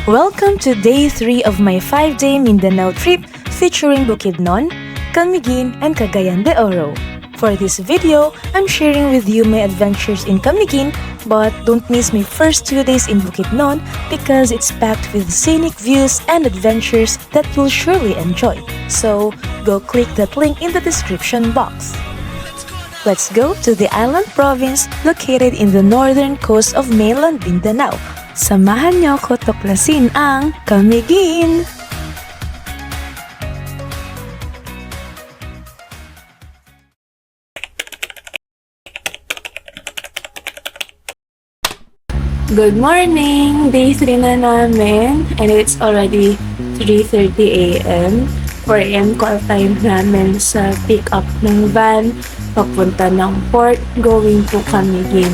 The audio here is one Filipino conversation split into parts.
Welcome to day 3 of my 5-day Mindanao trip featuring Bukidnon, Camiguin, and Cagayan de Oro. For this video, I'm sharing with you my adventures in Camiguin, but don't miss my first 2 days in Bukidnon because it's packed with scenic views and adventures that you'll surely enjoy. So, go click that link in the description box. Let's go to the island province located in the northern coast of mainland Mindanao. Samahan niyo ko tuklasin ang Camiguin! Good morning! Day 3 na namin and it's already 3:30 a.m. 4 a.m. call time namin sa pick up ng van papunta ng port going to Camiguin.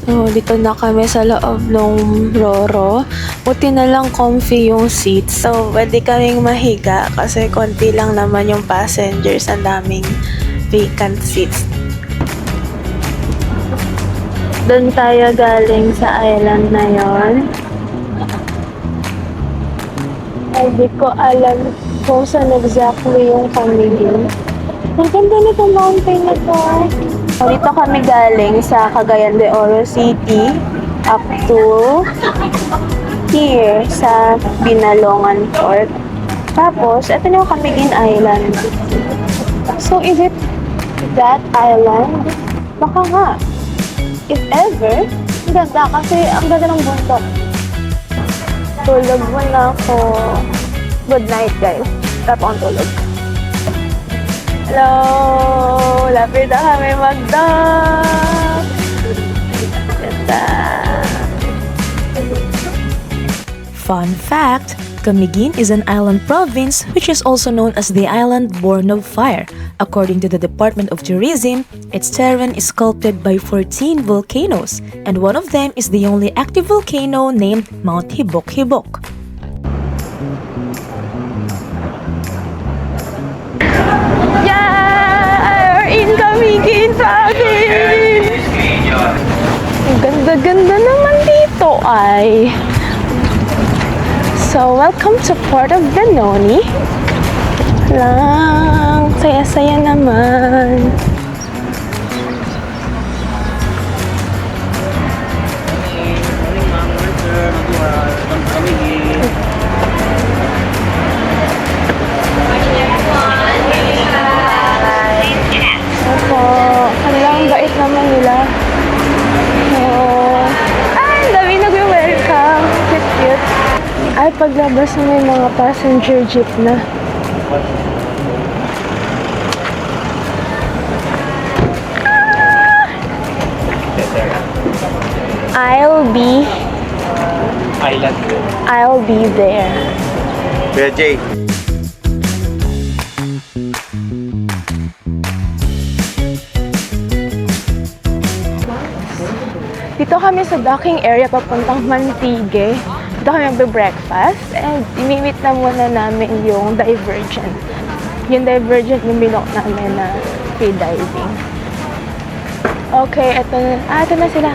So, dito na kami sa loob ng Roro. Buti na lang comfy yung seat. So, pwede kaming mahiga kasi konti lang naman yung passengers. Ang daming vacant seats. Doon tayo galing sa island na yon. Ay, di ko alam kung saan exactly yung Camiguin. Ang ganda nitong mountain na to. Dito kami galing sa Cagayan de Oro City up to here sa Binalongan Port. Tapos, ito na yung Camiguin Island. So, is it that island? Baka nga. If ever, ang ganda kasi ang ganda ng bundok. Tulog muna ako. Good night, guys. Tap on tulog. Hello! Lapit na kami mag-dock! Ganda! Fun fact! Camiguin is an island province which is also known as the island born of fire. According to the Department of Tourism, its terrain is sculpted by 14 volcanoes, and one of them is the only active volcano named Mount Hibok-Hibok. Camiguin sa akin! Ang ganda-ganda naman dito ay. So, welcome to Port of Benoni. Lang, saya-saya naman. Ang bait naman nila. Ang dami nag-welcome. Cute. Ay, paglabas na may mga passenger jeep na. I'll be there. Kuya Jay. Dito kami sa docking area papuntang Mantigue. Dito kami magbe-breakfast and imimit na muna namin yung Divergent. Yung Divergent yung binok namin na free diving. Okay, ito na sila.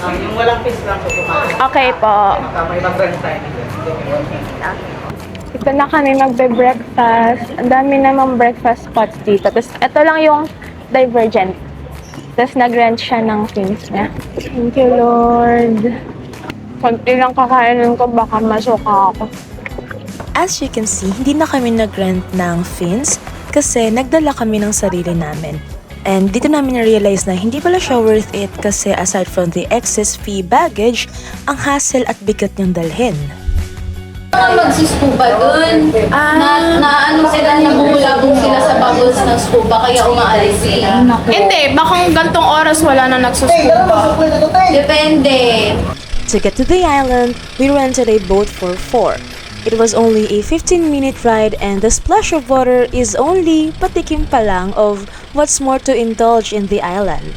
Yung walang fish lang po. Okay po. May mag-rent tayo. Ito na kami magbe-breakfast. Ang dami namang breakfast spots dito. Tapos, ito lang yung Divergent. Tapos, nag-rent siya ng fins niya. Thank you, Lord. Konti lang kakainin ko, baka masuka ako. As you can see, hindi na kami nag-rent ng fins kasi nagdala kami ng sarili namin. And dito namin na-realize na hindi pala siya worth it kasi aside from the excess fee baggage, ang hassle at bigat niyang dalhin. Magsiscuba dun. Na ano sila, nabubulabog sila sa bubbles ng scuba, kaya umaalis sila. Hindi, baka gantong oras wala na nagsuscuba. Depende. To get to the island, we rented a boat for 4. It was only a 15-minute ride and the splash of water is only patikim pa lang of what's more to indulge in the island.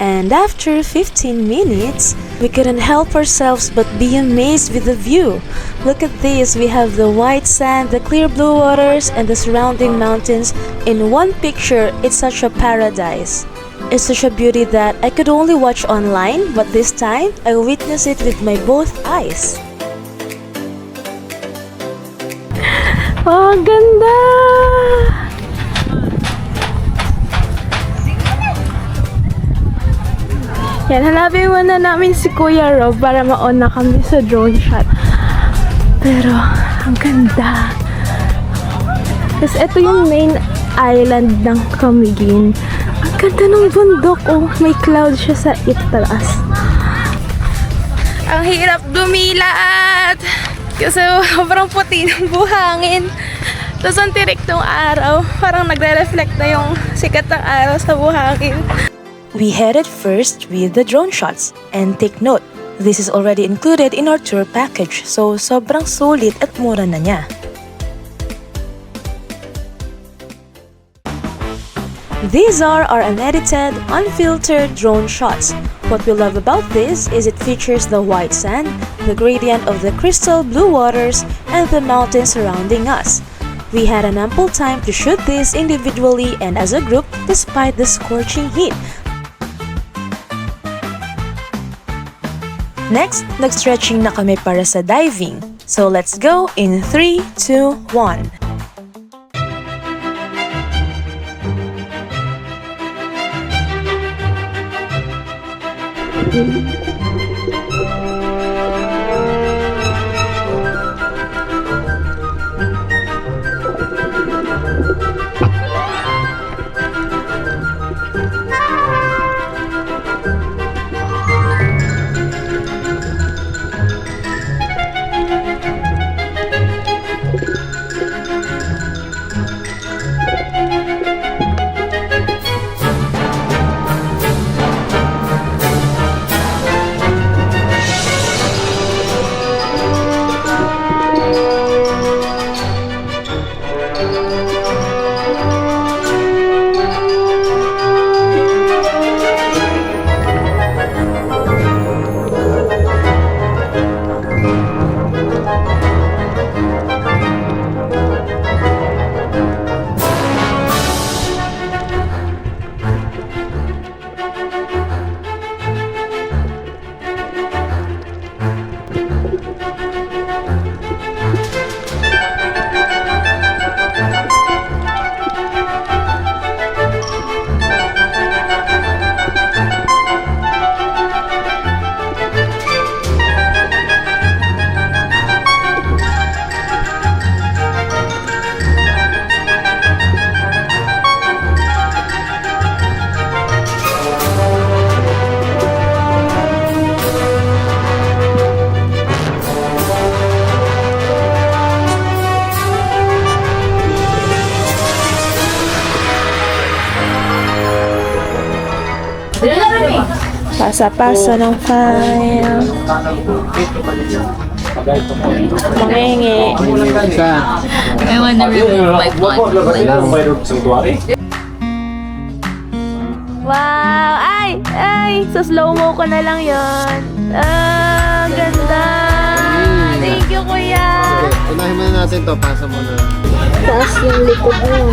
And after 15 minutes, we couldn't help ourselves but be amazed with the view. Look at this, we have the white sand, the clear blue waters, and the surrounding mountains in one picture. It's such a paradise. It's such a beauty that I could only watch online, but this time, I witnessed it with my both eyes. Oh, ang ganda! Yan, hanapin muna namin si Kuya Rob para ma-on na kami sa drone shot. Pero, ang ganda. Kasi ito yung main island ng Camiguin. Ang ganda ng bundok. Oh, may cloud siya sa itaas. Ang hirap dumilat! Kasi sobrang puti ng buhangin. Tapos ang tirik ng araw. Parang nagre-reflect na yung sikat ng araw sa buhangin. We headed first with the drone shots. And take note, this is already included in our tour package. So sobrang sulit at mura na niya. These are our unedited, unfiltered drone shots. What we love about this is it features the white sand, the gradient of the crystal blue waters, and the mountains surrounding us. We had an ample time to shoot this individually and as a group despite the scorching heat. Next, nag-stretching na kami para sa diving. So let's go in 3, 2, 1. Pasa-pasa ng file. Mangingi. I wanna remove my phone. Wow! Ay! Ay! Sa slow-mo ko na lang yon. Ah, ganda! Thank you, kuya! Unahin muna natin to, pasa muna. Taas yung likod mo.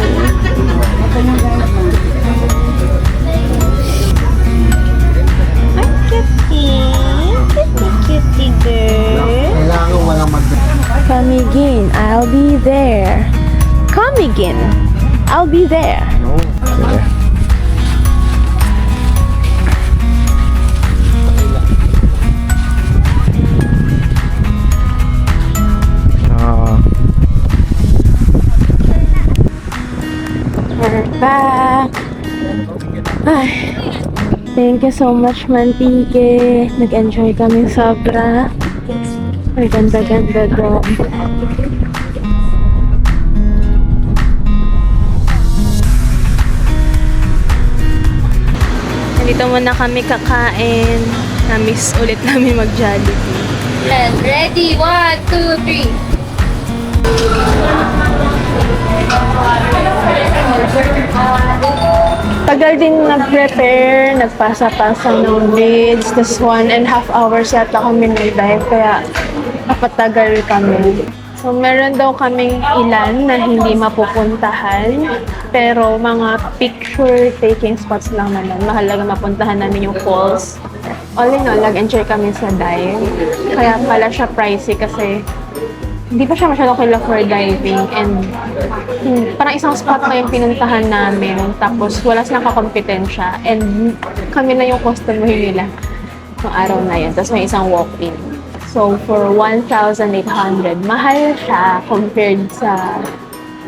Ay, cutie! Cutie girl! Kailangan walang Camiguin, I'll be there. Camiguin, I'll be there. No. We're back. Ay, thank you so much, Mantique. Nag-enjoy kami sobra. Ay, ganda-ganda doon. Dito muna kami kakain. Namiss ulit namin mag-Jollibee. And ready, 1, 2, 3. Tagal din nag-prepare, nagpasa-pasa ng leads, tas 1.5 hours yata kami nag-dive, kaya napatagal kami. So, meron daw kaming ilan na hindi mapupuntahan, pero mga picture-taking spots lang naman. Mahalaga mapuntahan namin yung falls. All in all, nag-enjoy kami sa dive. Kaya pala siya pricey kasi hindi pa siya masyadong kilala for diving and parang isang spot na yung pinuntahan namin tapos wala silang kakompetensya and kami na yung customer nila ng araw na yun. Tapos may isang walk-in. So, for 1,800, mahal siya compared sa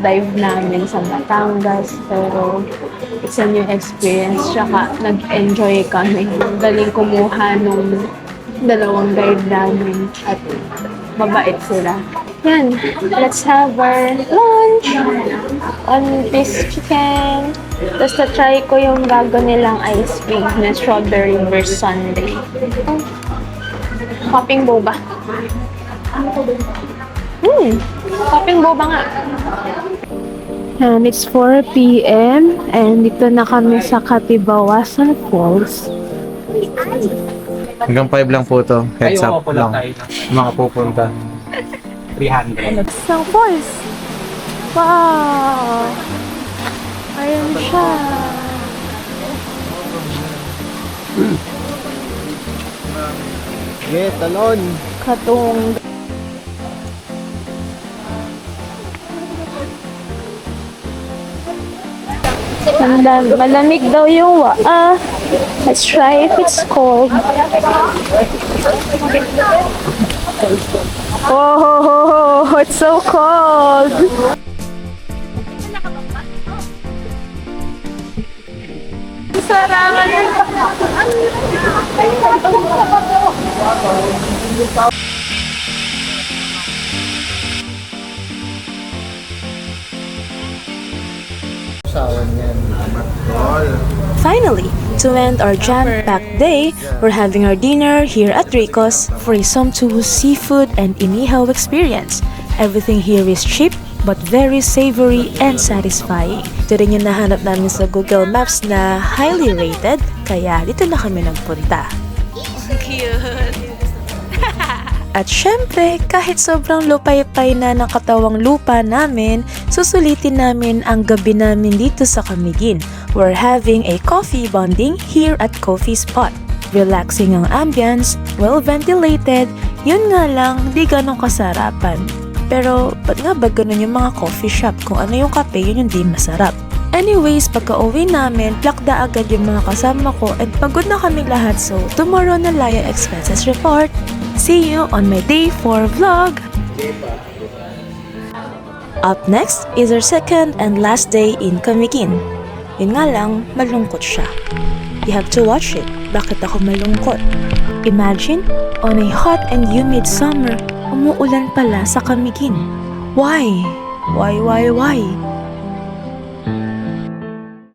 dive namin sa Batangas. Pero, it's a new experience. Tsaka, nag-enjoy kami. Galing kumuha nung dalawang guide namin at mabait sila. Yan, let's have our lunch on this chicken. Tapos na-try ko yung bago nilang ice cream na strawberry verse sundae. Popping boba. Popping boba nga. And it's 4 p.m. and dito na kami sa Katibawasan Falls. Hanggang 5 lang po to. Heads up lang. Mga pupunta. 300. Isang falls. Wow! Ayun siya. Yeah, talon. Katong. Malamig daw yung let's try if it's cold. Oh, it's so cold. Sarangan. Finally, to end our jam-packed day, we're having our dinner here at Rico's for a sumptuous seafood and inihaw experience. Everything here is cheap but very savory and satisfying. Ito rin yung nahanap namin sa Google Maps na highly rated, kaya dito na kami nagpunta. At syempre, kahit sobrang lupay-pay na ng katawang lupa namin, susulitin namin ang gabi namin dito sa Camiguin. We're having a coffee bonding here at Coffee Spot. Relaxing ang ambience, well-ventilated, yun nga lang, di ganong kasarapan. Pero, ba't nga ba ganun yung mga coffee shop? Kung ano yung kape, yun yung di masarap. Anyways, pagka-uwi namin, plakda agad yung mga kasama ko and pagod na kaming lahat, so tomorrow na Laya Expenses Report. See you on my day 4 vlog! Up next is our second and last day in Camiguin. Yun nga lang, malungkot siya. You have to watch it. Bakit ako malungkot? Imagine, on a hot and humid summer, umuulan pala sa Camiguin. Why? Why?